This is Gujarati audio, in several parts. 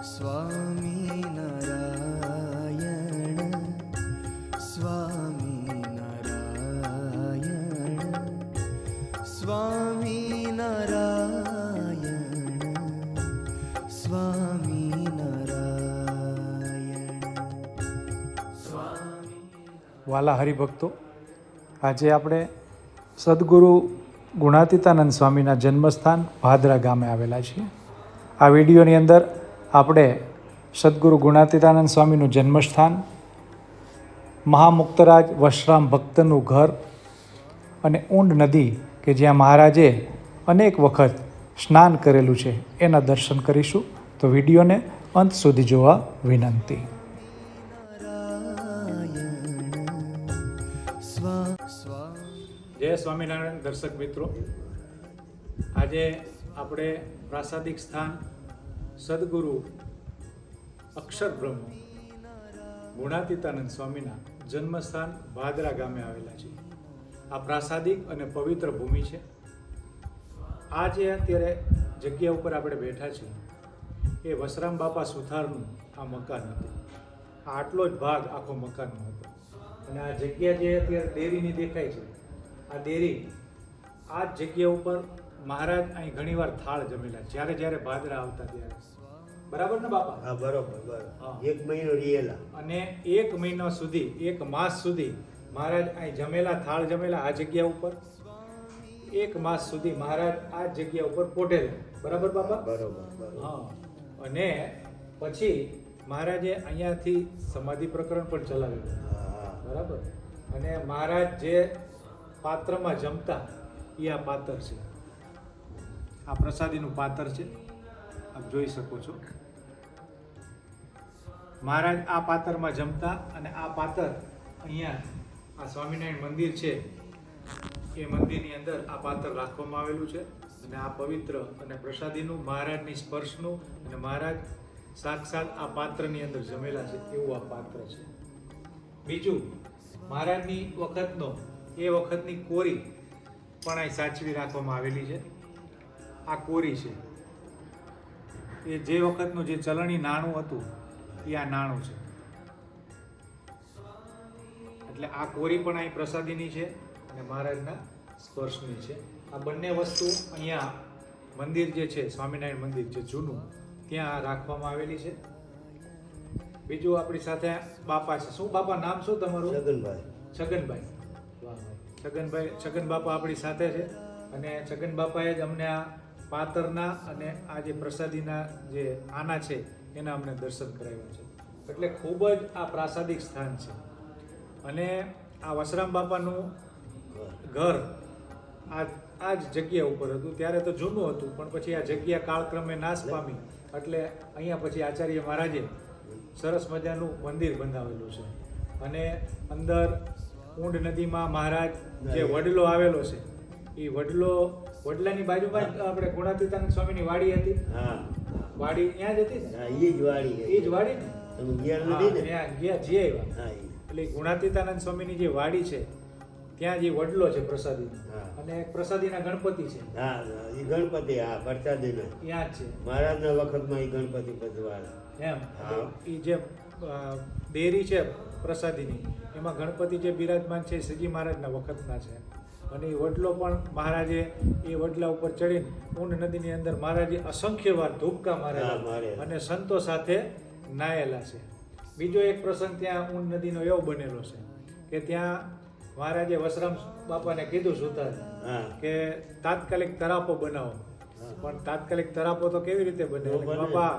સ્વામિનારાયણ સ્વામિનારાયણ સ્વામિનારાયણ સ્વામિનારાયણ. વાલા હરિભક્તો, આજે આપણે સદગુરુ ગુણાતીતાનંદ સ્વામીના જન્મસ્થાન ભાદરા ગામે આવેલા છીએ. આ વિડીયોની અંદર આપણે સદગુરુ ગુણાતીતાનંદ સ્વામીનું જન્મસ્થાન, મહામુક્તરાજ વશરામ ભક્તનું ઘર અને ઊંડ નદી કે જ્યાં મહારાજે અનેક વખત સ્નાન કરેલું છે એના દર્શન કરીશું. તો વિડીયોને અંત સુધી જોવા વિનંતી. જય સ્વામિનારાયણ દર્શક મિત્રો, આજે આપણે પ્રાસાદિક સ્થાન સદગુરુ અક્ષર બ્રહ્મ ગુણાતીતાનંદ સ્વામીના જન્મસ્થાન ભાદરા ગામે આવેલા છે. આ પ્રાસાદિક અને પવિત્ર ભૂમિ છે. આ જે અત્યારે જગ્યા ઉપર આપણે બેઠા છીએ એ વશરામ બાપા સુથારનું આ મકાન હતું. આટલો જ ભાગ આખો મકાનનો હતો. અને આ જગ્યા જે અત્યારે ડેરીની દેખાય છે, આ ડેરી, આ જ જગ્યા ઉપર મહારાજ અહીં ઘણીવાર થાળ જમેલા જ્યારે જ્યારે ભાદરા આવતા ત્યારે. બરાબર ને બાપા? હા, બરોબર. એક મહિનો રીએલા અને એક મહિના સુધી, એક માસ સુધી મહારાજ અહીં જમેલા, થાળ જમેલા આ જગ્યા ઉપર. એક માસ સુધી મહારાજ આ જગ્યા ઉપર પોટેલા. બરાબર બાપા? બરોબર. હા. અને પછી મહારાજે અહીંયાથી સમાધિ પ્રકરણ પણ ચલાવેલું. બરાબર. અને મહારાજ જે પાત્રમાં જમતા એ આ પાત્ર છે. આ પ્રસાદીનું પાત્ર છે, આપ જોઈ શકો છો. મહારાજ આ પાત્રમાં જમતા અને આ પાત્ર અહીંયા આ સ્વામિનારાયણ મંદિર છે એ મંદિરની અંદર આ પાત્ર રાખવામાં આવેલું છે. અને આ પવિત્ર અને પ્રસાદીનું, મહારાજની સ્પર્શનું, અને મહારાજ સાક્ષાત આ પાત્રની અંદર જમેલા છે એવું આ પાત્ર છે. બીજું, મહારાજની વખતનો એ વખતની કોરી પણ અહીં સાચવી રાખવામાં આવેલી છે. આ કોરી છે એ જે વખતનું જે ચલણી નાણું હતું એ આ નાણું છે. એટલે આ કોરી પણ અહીં પ્રસાદીની છે અને મહારાજના સ્પર્શની છે. આ બંને વસ્તુ અહીંયા મંદિર જે છે, સ્વામિનારાયણ મંદિર જે જૂનું, ત્યાં રાખવામાં આવેલી છે. બીજું આપણી સાથે બાપા છે. શું બાપા, નામ શું તમારું? છગનભાઈ. છગનભાઈ. છગન બાપા આપણી સાથે છે. અને છગન બાપાએ જ અમને આ પાતરના અને આ જે પ્રસાદીના જે આના છે એના અમને દર્શન કરાવ્યા છે. એટલે ખૂબ જ આ પ્રાસાદિક સ્થાન છે. અને આ વશરામ બાપાનું ઘર આ જ જગ્યા ઉપર હતું. ત્યારે તો જૂનું હતું, પણ પછી આ જગ્યા કાળક્રમે નાશ પામી. એટલે અહીંયા પછી આચાર્ય મહારાજે સરસ મજાનું મંદિર બંધાવેલું છે. અને અંદર ઊંડ નદીમાં મહારાજ જે વડલો આવેલો છે, એ વડલાની બાજુમાં જ આપણે ગુણાતીતાનંદ સ્વામીની વાડી હતી. વાડી ત્યાં જ હતી ને? એ જ વાડી ને? ત્યાં ગયા જઈ આવ્યા. એટલે ગુણાતીતાનંદ સ્વામીની જે વાડી છે ત્યાં જે વડલો છે પ્રસાદી, અને એક પ્રસાદીના ગણપતિ છે. એ ગણપતિ, હા, પ્રસાદીના ત્યાં જ છે. મહારાજના વખતમાં એ ગણપતિ પધવાળા એમ. એ જે ડેરી છે પ્રસાદીની, એમાં ગણપતિ જે બિરાજમાન છે શ્રીજી મહારાજના વખતના છે. અને એ વડલો પણ મહારાજે એ વડલા ઉપર ચડીને ઊંડ નદીની અંદર મહારાજે અસંખ્ય વાર ધૂપકા મારેલા અને સંતો સાથે નાયેલા છે. બીજો એક પ્રસંગ ત્યાં ઊંડ નદીનો એવો બનેલો છે કે ત્યાં મહારાજે વશરામ બાપાને કીધું સુથાર કે તાત્કાલિક તરાપો બનાવો. પણ તાત્કાલિક તરાપો તો કેવી રીતે બને? બાપા,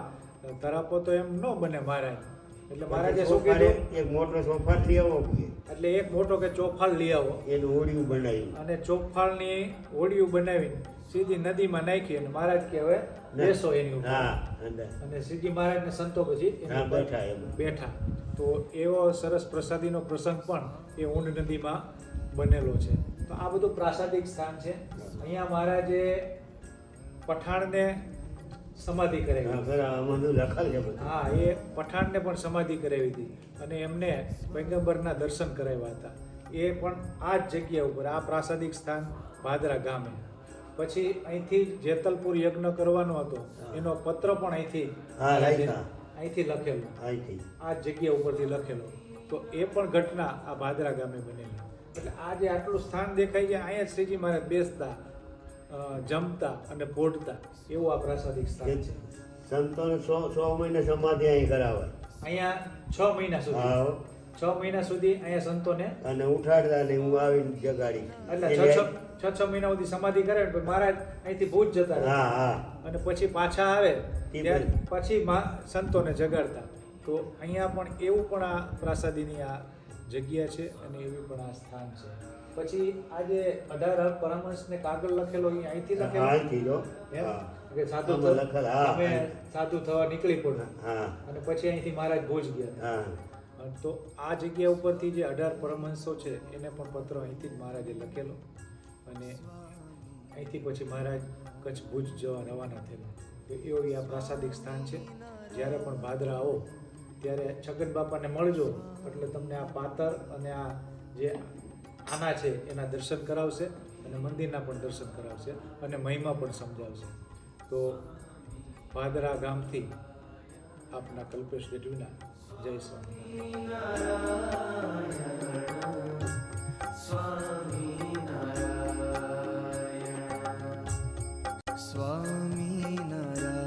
તરાપો તો એમ ન બને મહારાજ. એટલે મહારાજે શું કીધું? એક મોટો ચોફાળ લઈ આવો. એટલે એક મોટો કે ચોફાળ લઈ આવો. એનું હોડિયું બનાવ્યું અને ચોફાળની હોડિયું બનાવીને સીધી નદીમાં નાખી અને મહારાજ કે હવે બેસો એની ઉપર. અને સીધી મહારાજને સંતો પછી બેઠા. તો એવો સરસ પ્રસાદીનો પ્રસંગ પણ એ ઊંડ નદીમાં બનેલો છે. તો આ બધું પ્રાસાદિક સ્થાન છે. અહીંયા મહારાજે પઠાણને સમાધિ કરાવી. હા, એ પઠાણને પણ સમાધિ કરાવી હતી અને એમને પૈગંબરના દર્શન કરાવ્યા હતા. એ પણ આ જ જગ્યા ઉપર, આ પ્રાસાદિક સ્થાન ભાદરા ગામે. પછી અહીંથી જેતલપુર યજ્ઞ કરવાનો હતો એનો પત્ર પણ અહીંથી હા, રાખ્યા. અહીંથી લખેલો, અહીંથી આ જગ્યા ઉપરથી લખેલો. તો એ પણ ઘટના આ ભાદરા ગામે બનેલી. એટલે આ જે આટલું સ્થાન દેખાય છે, અહીંયા શ્રીજી મહારાજ બેસતા, જમતા અને પોઢતા, એવું આ પ્રાસાદિક સ્થાન છે. સંતોને 100 મહિને સમાધિ અહીં કરાવે. અહીંયા 6 મહિના સુધી, હા 6 મહિના સુધી અહીંયા સંતોને, અને ઉઠાડતા ને હું આવીને જગાડી. એટલે 6 મહિના સુધી સમાધિ કરે ને પછી મહારાજ અહીંથી ભુજ જતા રહે. હા હા અને પછી પાછા આવે તે ત્યારે પછી સંતોને જગાડતા. તો અહીંયા પણ એવું પણ આ પ્રાસાદીની આ જગ્યા છે અને એવી પણ આ સ્થાન છે. પછી આ જે 18 પરમહંસને કાગળ લખેલો એ અહીંથી હા, લખેલો અહીંથી લો. એમ? હા કે સાધુ આમાં લખેલ, હા. અમે સાધુ થવા નીકળી પડ્યા હા અને પછી અહીંથી મહારાજ ભુજ ગયા હતા. હા તો આ જગ્યા ઉપરથી જે 18 પરમહંસો છે એને પણ પત્ર અહીંથી જ મહારાજે લખેલો અને અહીંથી પછી મહારાજ કચ્છ ભુજ જવા રવાના થયેલા. તો એવું આ પ્રાસાદિક સ્થાન છે. જ્યારે પણ ભાદરા આવો ત્યારે છગન બાપાને મળજો એટલે તમને આ પાતર અને આ જે આના છે એના દર્શન કરાવશે અને મંદિરના પણ દર્શન કરાવશે અને મહિમા પણ સમજાવશે. તો ભાદરા ગામથી આપના કલ્પેશ ગઢવીના જય સ્વામિનારાયણ સ્વામિનારાયણ સ્વામિનારાયણ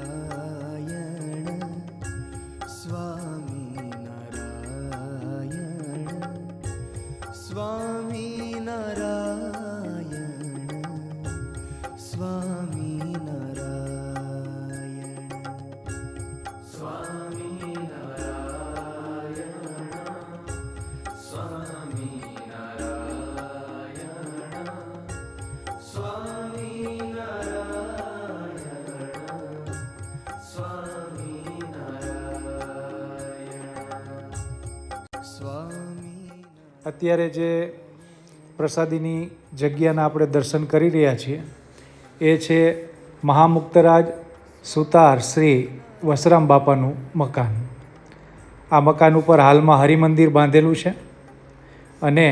અત્યારે જે પ્રસાદીની જગ્યાના આપણે દર્શન કરી રહ્યા છીએ એ છે મહામુક્તરાજ સુતાર શ્રી વસરામ બાપાનું મકાન. આ મકાન ઉપર હાલમાં હરિમંદિર બાંધેલું છે અને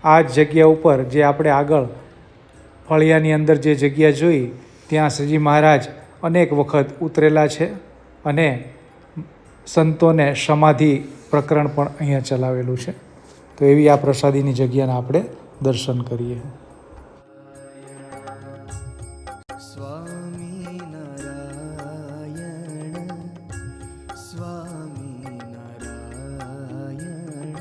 આ જ જગ્યા ઉપર જે આપણે આગળ ફળિયાની અંદર જે જગ્યા જોઈ ત્યાં શ્રીજી મહારાજ અનેક વખત ઉતરેલા છે અને સંતોને સમાધિ પ્રકરણ પણ અહીંયા ચલાવેલું છે. તો એવી આ પ્રસાદીની જગ્યાના આપણે દર્શન કરીએ. સ્વામિનારાયણ સ્વામિનારાયણ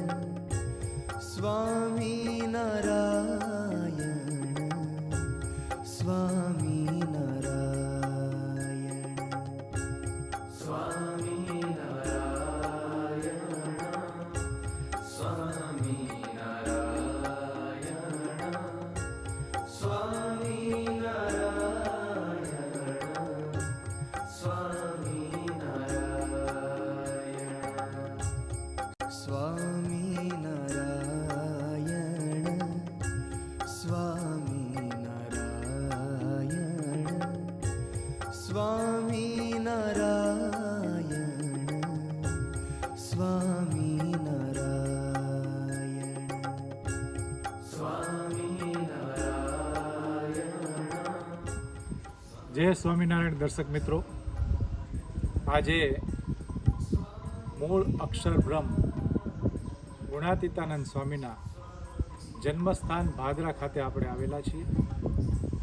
સ્વામિનારાયણ સ્વામિનારાયણ જય સ્વામિનારાયણ દર્શક મિત્રો, આજે મૂળ અક્ષર બ્રહ્મ ગુણાતીતાનંદ સ્વામીના જન્મસ્થાન ભાદરા ખાતે આપણે આવેલા છીએ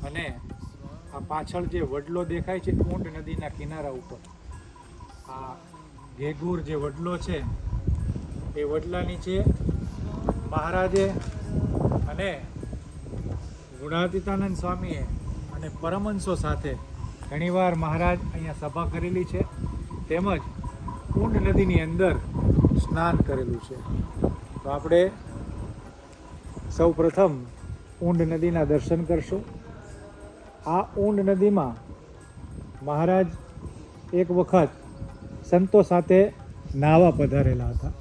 અને આ પાછળ જે વડલો દેખાય છે ઊંડ નદીના કિનારા ઉપર આ ઘેઘુર જે વડલો છે એ વડલા નીચે મહારાજે અને ગુણાતીતાનંદ સ્વામીએ અને પરમહંસો સાથે ઘણીવાર મહારાજ અહીંયા સભા કરેલી છે તેમજ ઊંડ નદીની અંદર સ્નાન કરેલું છે. તો આપણે સૌ પ્રથમ ઊંડ નદીના દર્શન કરશું. આ ઊંડ નદીમાં મહારાજ એક વખત સંતો સાથે નાહવા પધારેલા હતા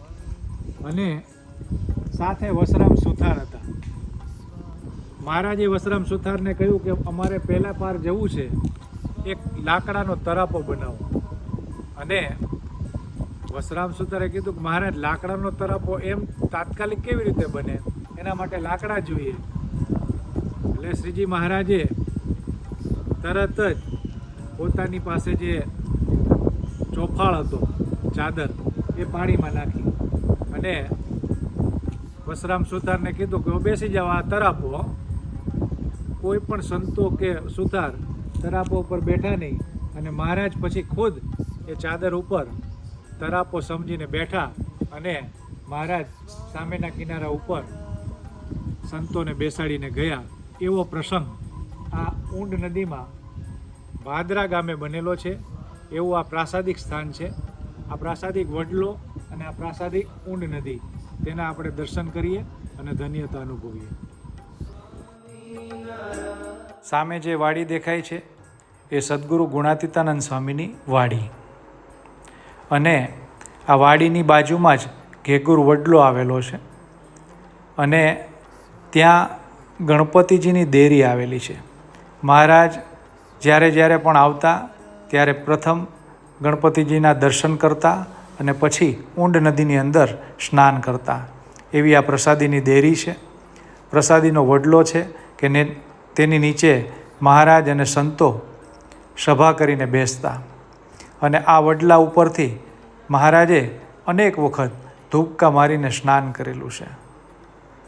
અને સાથે વસરામ સુથાર હતા. મહારાજે વસરામ સુથારને કહ્યું કે અમારે પહેલા પાર જવું છે, એક લાકડાનો તરાપો બનાવો. અને વસરામ સુથારે કીધું કે મહારાજ લાકડાનો તરાપો એમ તાત્કાલિક કેવી રીતે બને, એના માટે લાકડા જોઈએ. એટલે શ્રીજી મહારાજે તરત જ પોતાની પાસે જે ચોફાળ હતો, ચાદર, એ પાણીમાં નાખી અને વસરામ સુથારને કીધું કે બેસી જાઓ, આ તરાપો. કોઈ પણ સંતો કે સુથાર તરાપો ઉપર બેઠા નહીં અને મહારાજ પછી ખુદ એ ચાદર ઉપર તરાપો સમજીને બેઠા અને મહારાજ સામેના કિનારા ઉપર સંતોને બેસાડીને ગયા. એવો પ્રસંગ આ ઊંડ નદીમાં ભાદરા ગામે બનેલો છે. એવું આ પ્રાસાદિક સ્થાન છે. આ પ્રાસાદિક વડલો અને આ પ્રાસાદિક ઊંડ નદી, તેના આપણે દર્શન કરીએ અને ધન્યતા અનુભવીએ. સામે જે વાડી દેખાય છે એ સદગુરુ ગુણાતીતાનંદ સ્વામીની વાડી, અને આ વાડીની બાજુમાં જ ઘેગુર વડલો આવેલો છે અને ત્યાં ગણપતિજીની દેરી આવેલી છે. મહારાજ જ્યારે પણ આવતા ત્યારે પ્રથમ ગણપતિજીના દર્શન કરતા અને પછી ઊંડ નદીની અંદર સ્નાન કરતા. એવી આ પ્રસાદીની દેરી છે. પ્રસાદીનો વડલો છે કે તેની નીચે મહારાજ અને સંતો સભા કરીને બેસતા, અને આ વડલા ઉપરથી મહારાજે અનેક વખત ધૂપકા મારીને સ્નાન કરેલું છે.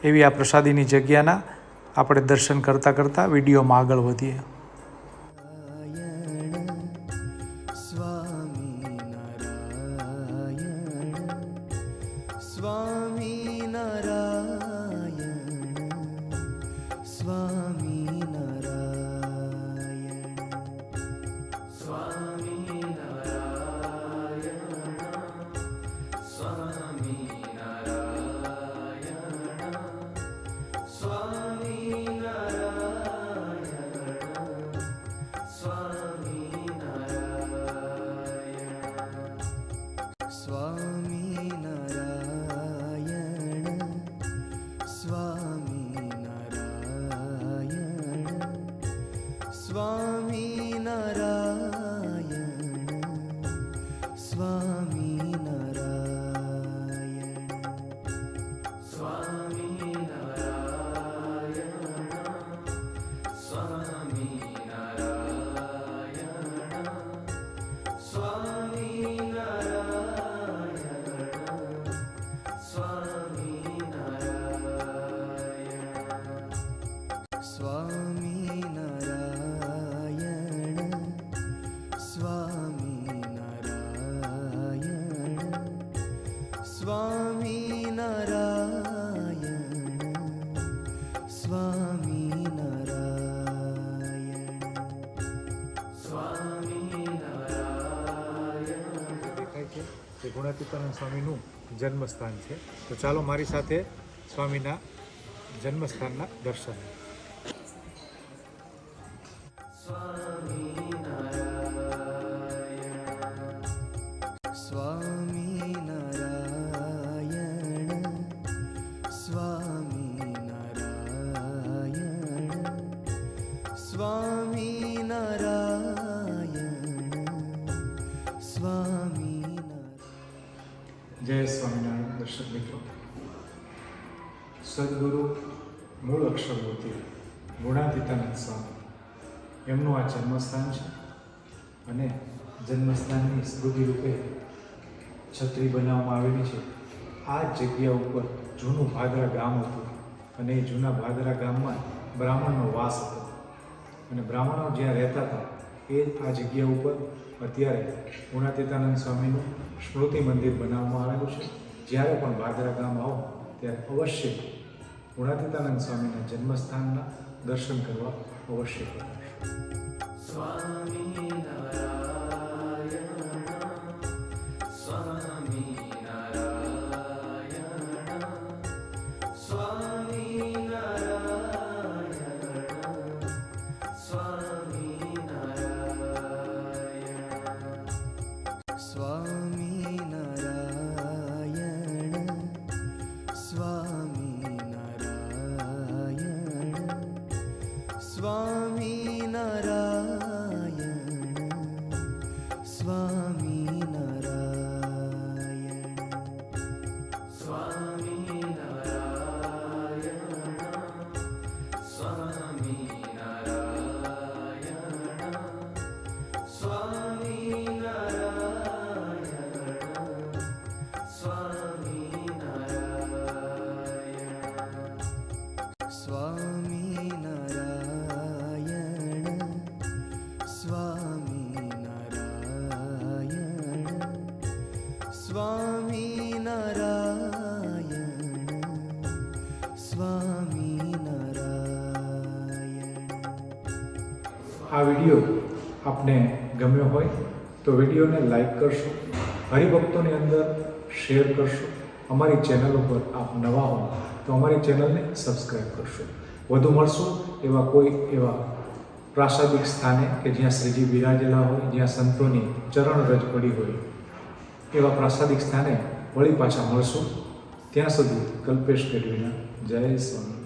એવી આ પ્રસાદીની જગ્યાના આપણે દર્શન કરતાં કરતાં વિડીયોમાં આગળ વધીએ. એ ગુણાતીતાનંદ સ્વામીનું જન્મસ્થાન છે. તો ચાલો મારી સાથે સ્વામીના જન્મસ્થાનના દર્શન. જય સ્વામિનારાયણ દર્શક મિત્રો. સદગુરુ મૂળ અક્ષરમૂર્તિ ગુણાતીતાનંદ સ્વામી, એમનું આ જન્મસ્થાન છે અને જન્મસ્થાનની સ્મૃતિ રૂપે છત્રી બનાવવામાં આવેલી છે. આ જગ્યા ઉપર જૂનું ભાદરા ગામ હતું અને એ જૂના ભાદરા ગામમાં બ્રાહ્મણનો વાસ હતો અને બ્રાહ્મણો જ્યાં રહેતા હતા એ આ જગ્યા ઉપર અત્યારે ગુણાતીતાનંદ સ્વામીનું સ્મૃતિ મંદિર બનાવવામાં આવેલું છે. જ્યારે પણ ભાદરા ગામ આવો ત્યારે અવશ્ય ગુણાતીતાનંદ સ્વામીના જન્મસ્થાનના દર્શન કરવા અવશ્ય કરજો. સ્વામી નારાયણ સ્વામી નારાયણ. આ વિડીયો આપને ગમ્યો હોય તો વિડીયોને લાઈક કરશો, હરિભક્તોની અંદર શેર કરશો. અમારી ચેનલ ઉપર આપ નવા હો તો અમારી ચેનલને સબસ્ક્રાઈબ કરશો. વધુ મળશું એવા પ્રાસાદિક સ્થાને કે જ્યાં શ્રીજી બિરાજેલા હોય, જ્યાં સંતોની ચરણ રજ પડી હોય એવા પ્રાસાદિક સ્થાને વળી પાછા મળશું. ત્યાં સુધી કલ્પેશ ગઢવીના જય સ્વામી.